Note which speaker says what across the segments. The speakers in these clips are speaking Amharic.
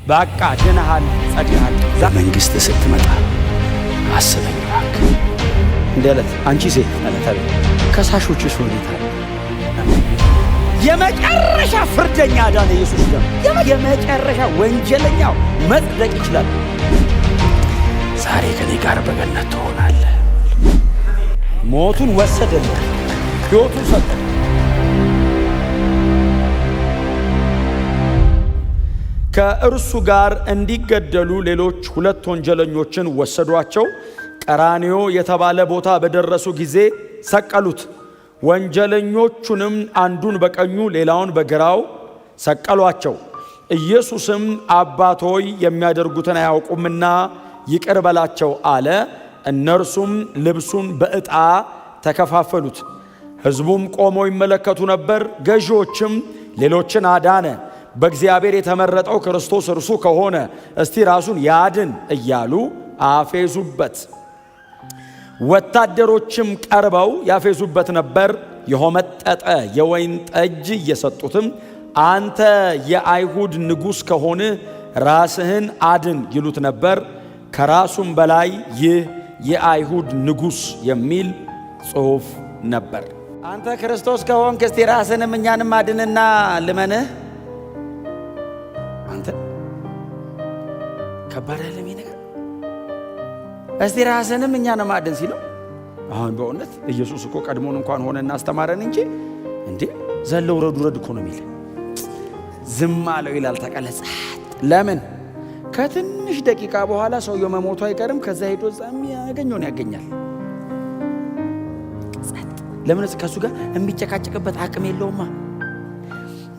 Speaker 1: በቃ ድነሃል፣ ጸድቀሃል።
Speaker 2: በመንግሥት ስትመጣ አስበኝ እባክህ።
Speaker 1: እንደለት አንቺ ሴት ማለት አለ ከሳሾችሽ ወዴት አለ? የመጨረሻ ፍርደኛ ዳነ ኢየሱስ ደም። የመጨረሻ ወንጀለኛው መጽደቅ ይችላል።
Speaker 2: ዛሬ ከኔ ጋር በገነት ትሆናለህ።
Speaker 1: ሞቱን ወሰደልህ፣ ሕይወቱን ሰጠ። ከእርሱ ጋር እንዲገደሉ ሌሎች 2 ወንጀለኞችን ወሰዷቸው። ቀራንዮ የተባለ ቦታ በደረሱ ጊዜ ሰቀሉት። ወንጀለኞቹንም አንዱን በቀኙ ሌላውን በግራው ሰቀሏቸው። ኢየሱስም አባት ሆይ የሚያደርጉትን አያውቁምና ይቅር በላቸው አለ። እነርሱም ልብሱን በዕጣ ተከፋፈሉት። ሕዝቡም ቆመው ይመለከቱ ነበር። ገዢዎችም ሌሎችን አዳነ፣ በእግዚአብሔር የተመረጠው ክርስቶስ እርሱ ከሆነ እስቲ ራሱን ያድን እያሉ አፌዙበት። ወታደሮችም ቀርበው ያፌዙበት ነበር። የሆመጠጠ የወይን ጠጅ እየሰጡትም አንተ የአይሁድ ንጉሥ ከሆንህ ራስህን አድን ይሉት ነበር። ከራሱም በላይ ይህ የአይሁድ ንጉሥ የሚል ጽሑፍ ነበር። አንተ ክርስቶስ ከሆንክ እስቲ ራስህንም እኛንም አድንና ልመንህ። አንተ ከባድ አይደለም ይሄ ነገር? እስቲ ራስህንም እኛንም አድን ሲለው አሁን በእውነት ኢየሱስ እኮ ቀድሞን እንኳን ሆነና አስተማረን እንጂ እንዴ ዘለው ረዱ ረድ እኮ ነው የሚል ዝም አለው ይላል። ተቀለጸ። ለምን? ከትንሽ ደቂቃ በኋላ ሰውየው መሞቱ አይቀርም። ከዛ ሄዶ ዛም ያገኘውን ያገኛል። ለምን? ከሱ ጋር የሚጨቃጨቅበት አቅም የለውማ።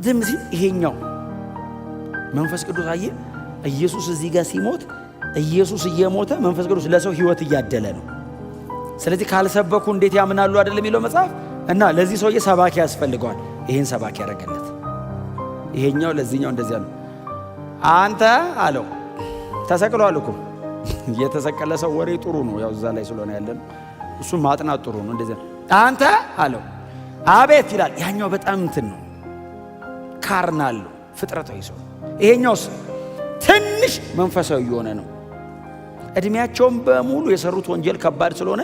Speaker 1: ዝም ሲል ይሄኛው መንፈስ ቅዱስ አየ። ኢየሱስ እዚህ ጋር ሲሞት ኢየሱስ እየሞተ መንፈስ ቅዱስ ለሰው ሕይወት እያደለ ነው። ስለዚህ ካልሰበኩ እንዴት ያምናሉ አይደል የሚለው መጽሐፍ። እና ለዚህ ሰውዬ ሰባኪ ያስፈልገዋል። ይሄን ሰባኪ ያደረገለት። ይሄኛው ለዚህኛው እንደዚያ ነው። አንተ አለው ተሰቅሏል እኮ። የተሰቀለ ሰው ወሬ ጥሩ ነው፣ ያው እዛ ላይ ስለሆነ ያለን እሱ ማጥናት ጥሩ ነው። እንደዚያ አንተ አለው አቤት ይላል። ያኛው በጣም እንትን ነው፣ ካርናል ነው፣ ፍጥረታዊ ሰው። ይሄኛውስ ትንሽ መንፈሳዊ የሆነ ነው። እድሜያቸውም በሙሉ የሰሩት ወንጀል ከባድ ስለሆነ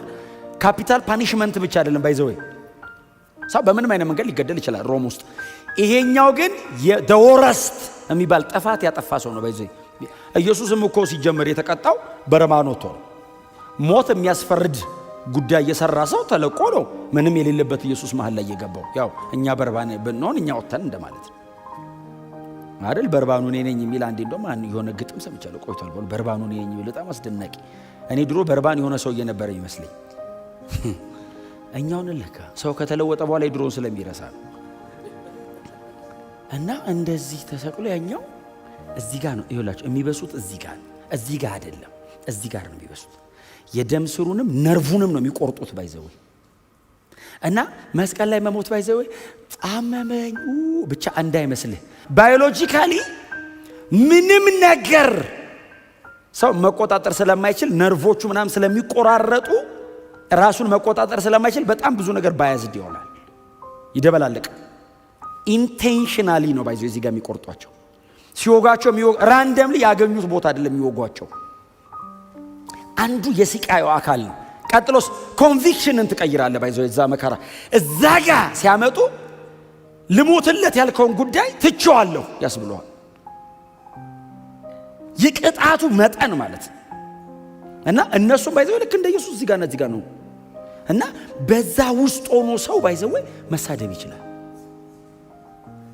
Speaker 1: ካፒታል ፓኒሽመንት ብቻ አይደለም ባይዘው ሰው በምንም አይነት መንገድ ሊገደል ይችላል ሮም ውስጥ። ይሄኛው ግን የወረስት የሚባል ጥፋት ያጠፋ ሰው ነው ባይዘው። ኢየሱስም እኮ ሲጀመር የተቀጣው በረማን ወጥቶ ነው። ሞት የሚያስፈርድ ጉዳይ የሰራ ሰው ተለቆ ነው ምንም የሌለበት ኢየሱስ መሃል ላይ የገባው። ያው እኛ በርባን ብንሆን እኛ ወጥተን እንደማለት ነው አይደል? በርባኑ እኔ ነኝ የሚል አንዴ እንደውም የሆነ ግጥም ሰምቻለሁ ቆይቷል። በርባኑ እኔ ነኝ የሚል በጣም አስደናቂ። እኔ ድሮ በርባን የሆነ ሰው እየነበረ ይመስለኝ። እኛውን ለካ ሰው ከተለወጠ በኋላ የድሮውን ስለሚረሳ ነው። እና እንደዚህ ተሰቅሎ ያኛው እዚህ ጋር ነው ይኸውላችሁ የሚበሱት። እዚህ ጋር አይደለም፣ እዚህ ጋር ነው የሚበሱት። የደም ስሩንም ነርቡንም ነው የሚቆርጡት ባይዘው። እና መስቀል ላይ መሞት ባይዘው አመመኝ ብቻ እንዳይመስልህ። ባዮሎጂካሊ ምንም ነገር ሰው መቆጣጠር ስለማይችል ነርቮቹ ምናምን ስለሚቆራረጡ ራሱን መቆጣጠር ስለማይችል በጣም ብዙ ነገር ባያዝድ ይሆናል፣ ይደበላለቅ። ኢንቴንሽናሊ ነው ባይዘው እዚህ ጋር የሚቆርጧቸው። ሲወጋቸው ራንደምሊ ያገኙት ቦታ አይደለም የሚወጓቸው። አንዱ የስቃዩ አካል ነው። ቀጥሎስ ኮንቪክሽንን ትቀይራለህ ባይዘው። እዛ መከራ እዛ ጋር ሲያመጡ ልሞትለት ያልከውን ጉዳይ ትቼዋለሁ ያስብለዋል። የቅጣቱ መጠን ማለት ነው። እና እነሱም ባይዘው ልክ እንደ ኢየሱስ እዚህ ጋር ነው። እና በዛ ውስጥ ሆኖ ሰው ባይዘው መሳደብ ይችላል።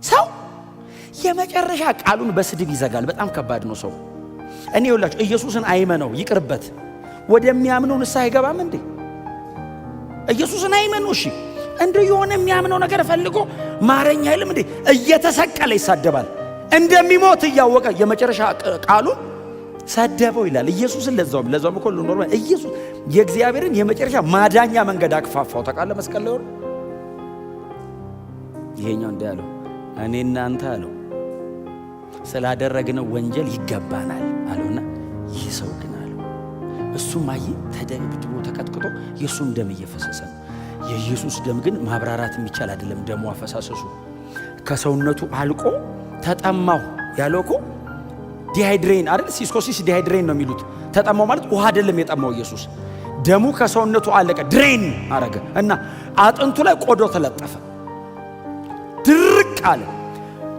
Speaker 1: ሰው የመጨረሻ ቃሉን በስድብ ይዘጋል። በጣም ከባድ ነው ሰው። እኔ ይኸውላችሁ ኢየሱስን አይመነው ይቅርበት፣ ወደሚያምነው ንስሐ አይገባም እንዴ? ኢየሱስን አይመነው እሺ፣ እንደው የሆነ የሚያምነው ነገር ፈልጎ ማረኛ አይልም እንዴ? እየተሰቀለ ይሳደባል። እንደሚሞት እያወቀ የመጨረሻ ቃሉን ሰደበው ይላል ኢየሱስን። ለዛውም እኮ ኖርማል ኢየሱስ የእግዚአብሔርን የመጨረሻ ማዳኛ መንገድ አክፋፋው። ታውቃለህ መስቀል ላይ ሆኖ ይሄኛው እንደ ያለው እኔ እናንተ አለው ስላደረግነው ወንጀል ይገባናል አለውና ይህ ሰው ግን አለው እሱም አይ ተደብድቦ ተቀጥቅጦ የሱም ደም እየፈሰሰ ነው። የኢየሱስ ደም ግን ማብራራት የሚቻል አይደለም። ደሙ አፈሳሰሱ ከሰውነቱ አልቆ ተጠማው ያለው እኮ ዲሃይድሬን አይደል? ሲስኮሲስ ዲሃይድሬን ነው የሚሉት። ተጠማው ማለት ውሃ አይደለም የጠማው ኢየሱስ። ደሙ ከሰውነቱ አለቀ፣ ድሬን አረገ እና አጥንቱ ላይ ቆዳው ተለጠፈ፣ ድርቅ አለ።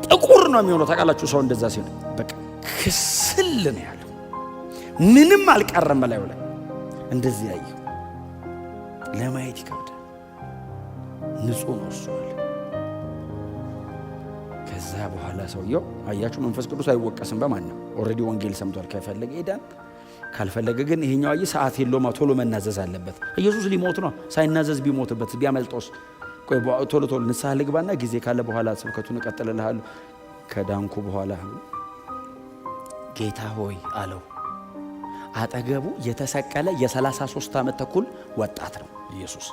Speaker 1: ጥቁር ነው የሚሆነው። ታውቃላችሁ ሰው እንደዛ ሲሆን በቃ ክስል ነው ያለው፣ ምንም አልቀረም በላዩ ላይ። እንደዚህ ያየው ለማየት ይከብዳል። ንጹህ ነው እሱ አለ። ከዛ በኋላ ሰውየው አያችሁ መንፈስ ቅዱስ አይወቀስም በማንም። ኦልሬዲ ወንጌል ሰምቷል። ከፈለገ ሄዳን፣ ካልፈለገ ግን ይሄኛው አይ ሰዓት የለውም ቶሎ መናዘዝ አለበት። ኢየሱስ ሊሞት ነው። ሳይናዘዝ ቢሞትበት ቢያመልጦስ? ቆይ ቶሎ ንስሐ ልግባና ጊዜ ካለ በኋላ ስብከቱን እቀጥልልሃለሁ ከዳንኩ በኋላ። ጌታ ሆይ አለው። አጠገቡ የተሰቀለ የ33 ዓመት ተኩል ወጣት ነው ኢየሱስ።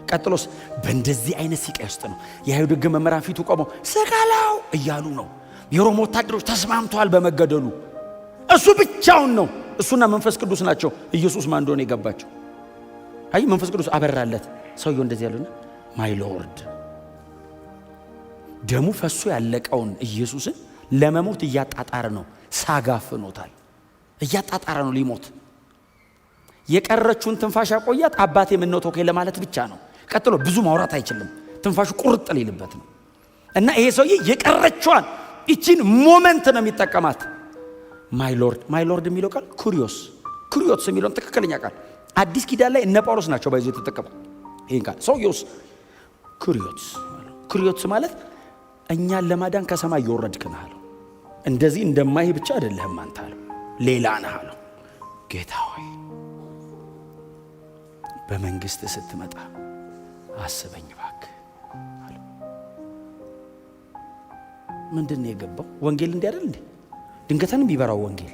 Speaker 1: ቀጥሎስ በእንደዚህ አይነት ሲቃይ ውስጥ ነው የአይሁድ ሕግ መምህራን ፊቱ ቆመው ስቀለው እያሉ ነው። የሮም ወታደሮች ተስማምተዋል በመገደሉ። እሱ ብቻውን ነው፣ እሱና መንፈስ ቅዱስ ናቸው ኢየሱስ ማን እንደሆነ የገባቸው። አይ መንፈስ ቅዱስ አበራለት። ሰውየው እንደዚህ ያሉና ማይ ሎርድ፣ ደሙ ፈሶ ያለቀውን ኢየሱስን ለመሞት እያጣጣረ ነው። ሳጋፍኖታል፣ እያጣጣረ ነው ሊሞት። የቀረችውን ትንፋሽ ያቆያት አባቴ ምን ነው ተወከለ ማለት ብቻ ነው። ቀጥሎ ብዙ ማውራት አይችልም፣ ትንፋሹ ቁርጥ ሊልበት ነው። እና ይሄ ሰውዬ የቀረችዋን እቺን ሞመንት ነው የሚጠቀማት። ማይ ሎርድ የሚለው ቃል ኩሪዮስ የሚለው ትክክለኛ ቃል አዲስ ኪዳን ላይ እነ ጳውሎስ ናቸው ባይዘው የተጠቀሙ ይሄን ቃል። ሰውዬውስ ኩሪዮስ ማለት እኛን ለማዳን ከሰማይ እየወረድክ ነህ አለው። እንደዚህ እንደማይህ ብቻ አይደለህም አንተ አለው፣ ሌላ ነህ አለው። ጌታ ሆይ በመንግስት ስትመጣ አስበኝ እባክህ አለው። ምንድነው የገባው? ወንጌል እንዲህ አይደል እንዴ? ድንገተንም ቢበራው ወንጌል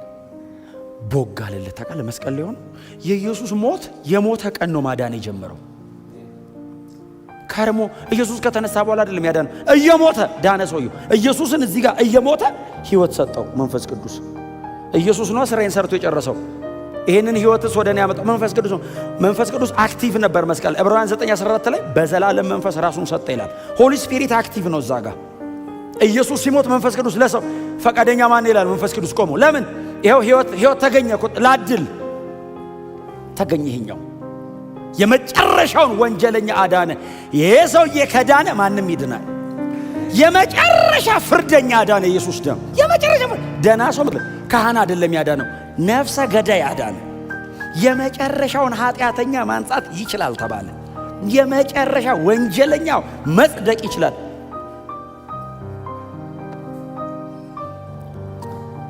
Speaker 1: ቦግ አለለት። ታውቃለህ መስቀል ላይ ሆኖ የኢየሱስ ሞት የሞተ ቀን ነው ማዳን የጀመረው። ከርሞ ኢየሱስ ከተነሳ በኋላ አይደለም ያዳነው፣ እየሞተ ዳነ ሰውየው። ኢየሱስን እዚህ ጋር እየሞተ ህይወት ሰጠው መንፈስ ቅዱስ። ኢየሱስ ነው ስራዬን ሰርቶ የጨረሰው። ይሄንን ህይወትስ ወደኔ ያመጣው መንፈስ ቅዱስ ነው። መንፈስ ቅዱስ አክቲቭ ነበር መስቀል። ዕብራውያን 9:14 ላይ በዘላለም መንፈስ ራሱን ሰጠ ይላል። ሆሊ ስፒሪት አክቲቭ ነው እዛ ጋር። ኢየሱስ ሲሞት መንፈስ ቅዱስ ለሰው ፈቃደኛ ማን ይላል? መንፈስ ቅዱስ ቆሞ ለምን? ይሄው ህይወት ተገኘ እኮ ላድል ተገኘ። ይሄኛው የመጨረሻውን ወንጀለኛ አዳነ። ይሄ ሰውዬ ከዳነ ማንም ይድናል። የመጨረሻ ፍርደኛ አዳነ ኢየሱስ ደም። የመጨረሻ ደና ሰው ካህን አይደለም ያዳነው፣ ነፍሰ ገዳይ አዳነ። የመጨረሻውን ኃጢአተኛ ማንጻት ይችላል ተባለ። የመጨረሻ ወንጀለኛው መጽደቅ ይችላል።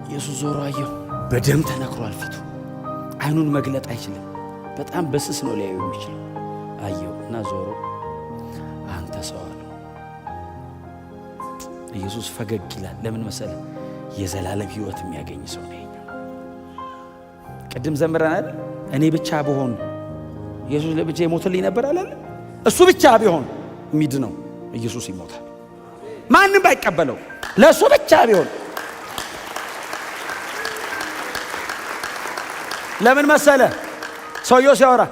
Speaker 1: ኢየሱስ ዞሮ አየው። በደም ተነክሯል ፊቱ። አይኑን መግለጥ አይችልም። በጣም በስስ ነው ሊያዩ የሚችለው። አየው እና ዞሮ አንተ ሰው አለው። ኢየሱስ ፈገግ ይላል። ለምን መሰለ? የዘላለም ህይወት የሚያገኝ ሰው ነው። ቅድም ዘምረናል። እኔ ብቻ ብሆን ኢየሱስ ለብቻ ይሞትልኝ ነበር አላለ? እሱ ብቻ ቢሆን የሚድነው ኢየሱስ ይሞታል። ማንም ባይቀበለው ለእሱ ብቻ ቢሆን። ለምን መሰለ? ሰውየው ሲያወራ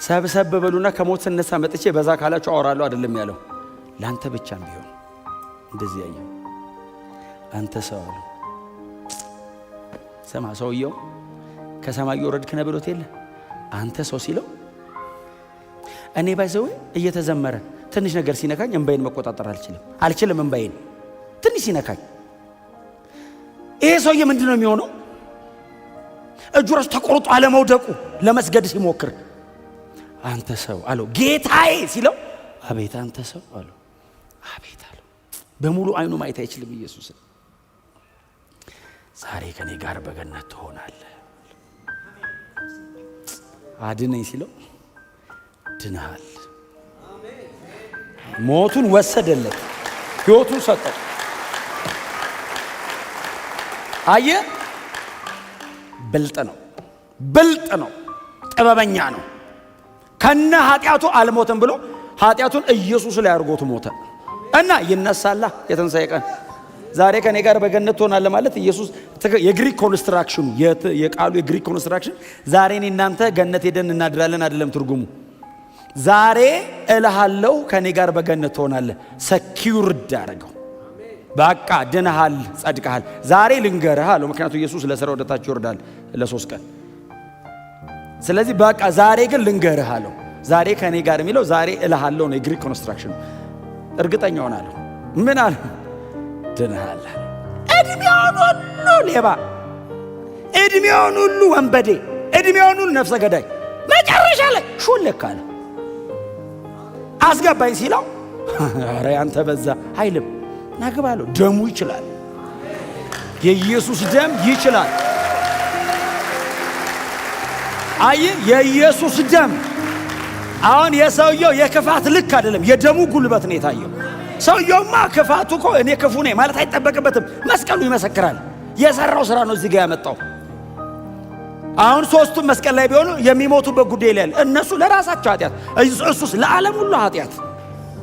Speaker 1: ሰብሰብ በሉና ከሞት ስነሳ መጥቼ በዛ ካላችሁ አወራለሁ አይደለም ያለው። ላንተ ብቻም ቢሆን እንደዚህ ያየው አንተ ሰው አለ። ሰማ ሰውየው ከሰማይ ወረድክ ነው ብሎት የለ አንተ ሰው ሲለው እኔ ባይዘው እየተዘመረ ትንሽ ነገር ሲነካኝ እንባይን መቆጣጠር አልችልም። እንባይን ትንሽ ሲነካኝ ይሄ ሰውዬ ምንድነው የሚሆነው? እጁ ራሱ ተቆርጦ አለመውደቁ ለመስገድ ሲሞክር አንተ ሰው አለው። ጌታዬ ሲለው አቤት አንተ ሰው አለው። አቤት አለው። በሙሉ አይኑ ማየት አይችልም ኢየሱስን። ዛሬ ከኔ ጋር በገነት ትሆናለህ። አድነኝ ሲለው ድነሃል። ሞቱን ወሰደለት፣ ሕይወቱን ሰጠው። አየ ብልጥ ነው፣ ጥበበኛ ነው። ከነ ኃጢአቱ አልሞተም ብሎ ኃጢአቱን ኢየሱስ ላይ አድርጎት ሞተ እና ይነሳላ የትንሣኤ ቀን። ዛሬ ከኔ ጋር በገነት ትሆናለህ ማለት ኢየሱስ የግሪክ ኮንስትራክሽኑ የቃሉ የግሪክ ኮንስትራክሽን ዛሬ እኔ እናንተ ገነት ሄደን እናድራለን አይደለም ትርጉሙ። ዛሬ እልሃለሁ ከኔ ጋር በገነት ትሆናለህ። ሰኪውርድ አደረገው። በቃ ድነሃል፣ ጸድቀሃል፣ ዛሬ ልንገርህ አለው። ምክንያቱም ኢየሱስ ለሥራ ወደ ታች ይወርዳል ለ3 ቀን። ስለዚህ በቃ ዛሬ ግን ልንገርህ አለው። ዛሬ ከኔ ጋር የሚለው ዛሬ እልሃለሁ ነው የግሪክ ኮንስትራክሽን። እርግጠኛ ሆናለሁ። ምን አለ? ድነሃል። እድሜውን ሁሉ ሌባ፣ እድሜውን ሁሉ ወንበዴ፣ እድሜውን ሁሉ ነፍሰ ገዳይ፣ መጨረሻ ላይ ሹልክ አለ። አስገባኝ ሲለው ኧረ ያንተ በዛ አይልም። ናግባለሁ። ደሙ ይችላል። የኢየሱስ ደም ይችላል። አይ የኢየሱስ ደም አሁን የሰውየው የክፋት ልክ አይደለም፣ የደሙ ጉልበት ነው የታየው። ሰውየውማ ክፋቱ እኮ እኔ ክፉ ነኝ ማለት አይጠበቅበትም። መስቀሉ ይመሰክራል። የሰራው ስራ ነው እዚህ ጋር ያመጣው። አሁን ሶስቱም መስቀል ላይ ቢሆኑ የሚሞቱበት ጉዳይ ላይ እነሱ ለራሳቸው ኃጢአት፣ እሱስ ለዓለም ሁሉ ኃጢአት።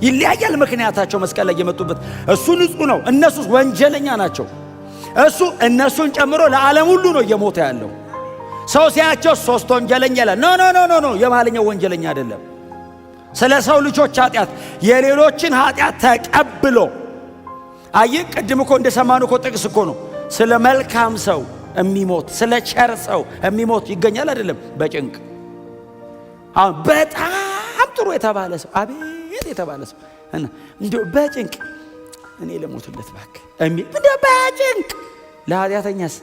Speaker 1: ይለያያል ምክንያታቸው መስቀል ላይ የመጡበት። እሱ ንጹህ ነው፣ እነሱስ ወንጀለኛ ናቸው። እሱ እነሱን ጨምሮ ለዓለም ሁሉ ነው እየሞተ ያለው። ሰው ሲያቸው 3 ወንጀለኛ ይላል። ኖ ኖ ኖ ኖ ኖ፣ የማለኛው ወንጀለኛ አይደለም። ስለ ሰው ልጆች ኃጢአት የሌሎችን ኃጢአት ተቀብሎ አይ ቅድም እኮ እንደሰማነው እኮ ጥቅስ እኮ ነው ስለ መልካም ሰው የሚሞት ስለ ቸር ሰው የሚሞት ይገኛል አይደለም? በጭንቅ አሁን በጣም ጥሩ የተባለ ሰው አቤት የተባለ ሰው እና እንደው በጭንቅ እኔ ለሞትለት እባክህ እሚል እንደው በጭንቅ ለኃጢአተኛስ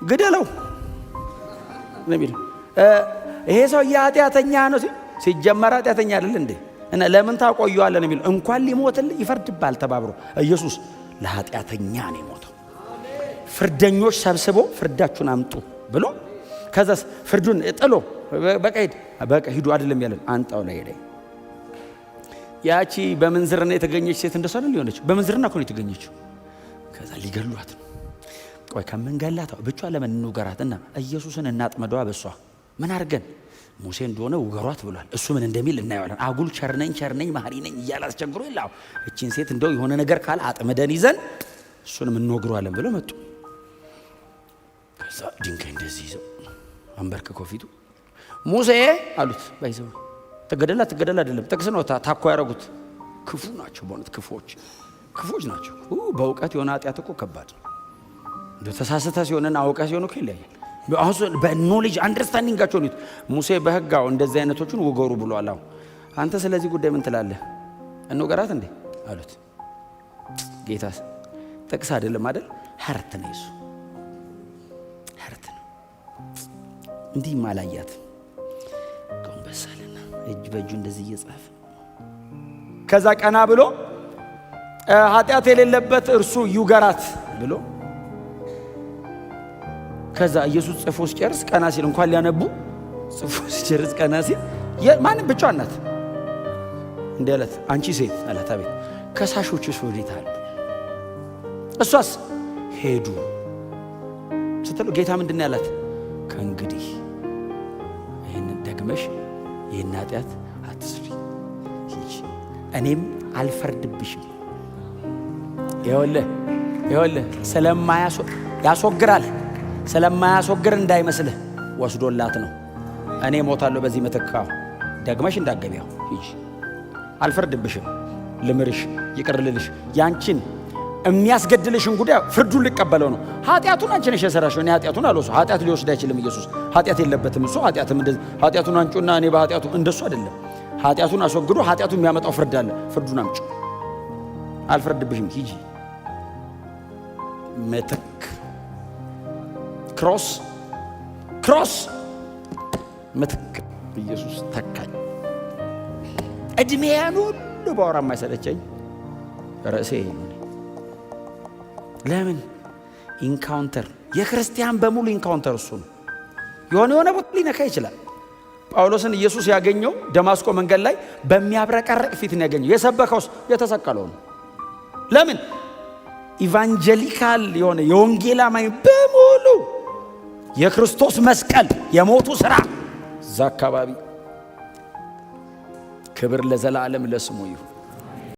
Speaker 1: ግደለው ነብይ ይሄ ሰው የኃጢአተኛ ነው ሲጀመር ኃጢአተኛ አይደል እንዴ? እና ለምን ታቆየዋለህ ነብይ እንኳን ሊሞትልህ ይፈርድባል ተባብሮ ኢየሱስ ለኃጢአተኛ ነው የሞተው። ፍርደኞች ሰብስቦ ፍርዳችሁን አምጡ ብሎ ከዛስ ፍርዱን ጥሎ በቃ ሂዱ አይደለም ያለን አንጣው ላይ ሄደ። ያቺ በመንዝርና የተገኘች ሴት እንደሷ አይደል ሊሆነች? በመንዝርና እኮ ነው የተገኘችው። ከዛ ሊገሏት ነው። ቆይ ከመንገላታ ብቻ ለምን እንውገራትና ኢየሱስን እናጥመደዋ። በሷ ምን አድርገን ሙሴ እንደሆነ ውገሯት ብሏል። እሱ ምን እንደሚል እናየዋለን። አጉል ቸርነኝ መሐሪ ነኝ እያለ አስቸግሮ ይላው እቺን ሴት እንደው የሆነ ነገር ካለ አጥመደን ይዘን እሱንም እንወግሯለን ብለው መጡ። ከዛ ድንጋይ እንደዚህ ይዘው አንበርክኮ ፊቱ ሙሴ አሉት። ባይዘው ተገደላ አይደለም ጥቅስ ነው ታኮ ያረጉት። ክፉ ናቸው በእውነት ክፉዎች ናቸው። በእውቀት የሆነ ኃጢአት እኮ ከባድ ነው። እንደ ተሳስተ ሲሆንና አውቀ ሲሆን እኮ ይለያል። አሁን በኖሌጅ አንደርስታንዲንጋቸው ነው። ሙሴ በህጋው እንደዚህ አይነቶቹን ወገሩ ብሏል። አሁን አንተ ስለዚህ ጉዳይ ምን ትላለህ? እንወገራት እንዴ አሉት። ጌታስ ጥቅስ አይደለም አይደል? ሀርት ነው እሱ ሀርት ነው። እንዲህ ማላያት ቆንበሳልና እጅ በእጁ እንደዚህ እየጻፈ ከዛ ቀና ብሎ ኃጢአት የሌለበት እርሱ ይውገራት ብሎ ከዛ ኢየሱስ ጽፎ ሲጨርስ ቀና ሲል እንኳን ሊያነቡ ጽፎ ሲጨርስ ቀና ሲል ማንም ብቻዋን ናት እንዴ አላት። አንቺ ሴት አላት። አቤት። ከሳሾችሽ ወዴት አሉ? እሷስ ሄዱ ስትለው ጌታ ምንድን ያላት? ከእንግዲህ ይህንን ደግመሽ ይህን ኃጢአት አትስሪ፣ እኔም አልፈርድብሽም። ይኸውልህ ያስወግራል ስለማያስወግር እንዳይመስልህ ወስዶላት ነው። እኔ ሞታለሁ በዚህ ምትካው ደግመሽ እንዳገቢያው ሂጂ፣ አልፈርድብሽም፣ ልምርሽ፣ ይቅርልልሽ። ያንቺን የሚያስገድልሽን ጉዳይ ፍርዱን ልቀበለው ነው። ኃጢአቱን አንቺ ነሽ የሰራሽው፣ እኔ ኃጢአቱን አልወስድም። ኃጢአት ሊወስድ አይችልም ኢየሱስ። ኃጢአት የለበትም እሱ። ኃጢአቱን አንጩና እኔ በኃጢአቱ እንደሱ አይደለም። ኃጢአቱን አስወግዶ ኃጢአቱ የሚያመጣው ፍርድ አለ። ፍርዱን አምጪ፣ አልፈርድብሽም፣ ሂጂ። ምትክ ክሮስ ምትክ ኢየሱስ ተካኝ። እድሜያን ሁሉ ባወራ የማይሰለቸኝ ርዕሴ ነው። ለምን ኢንካውንተር የክርስቲያን በሙሉ ኢንካውንተር እሱ ነው። የሆነ ቦታ ሊነካ ይችላል። ጳውሎስን ኢየሱስ ያገኘው ደማስቆ መንገድ ላይ በሚያብረቀረቅ ፊት ነው ያገኘው። የሰበከውስ የተሰቀለው ነው። ለምን ኢቫንጀሊካል የሆነ የወንጌል አማኝ በሙሉ የክርስቶስ መስቀል የሞቱ ሥራ እዛ አካባቢ። ክብር ለዘላለም ለስሙ ይሁን።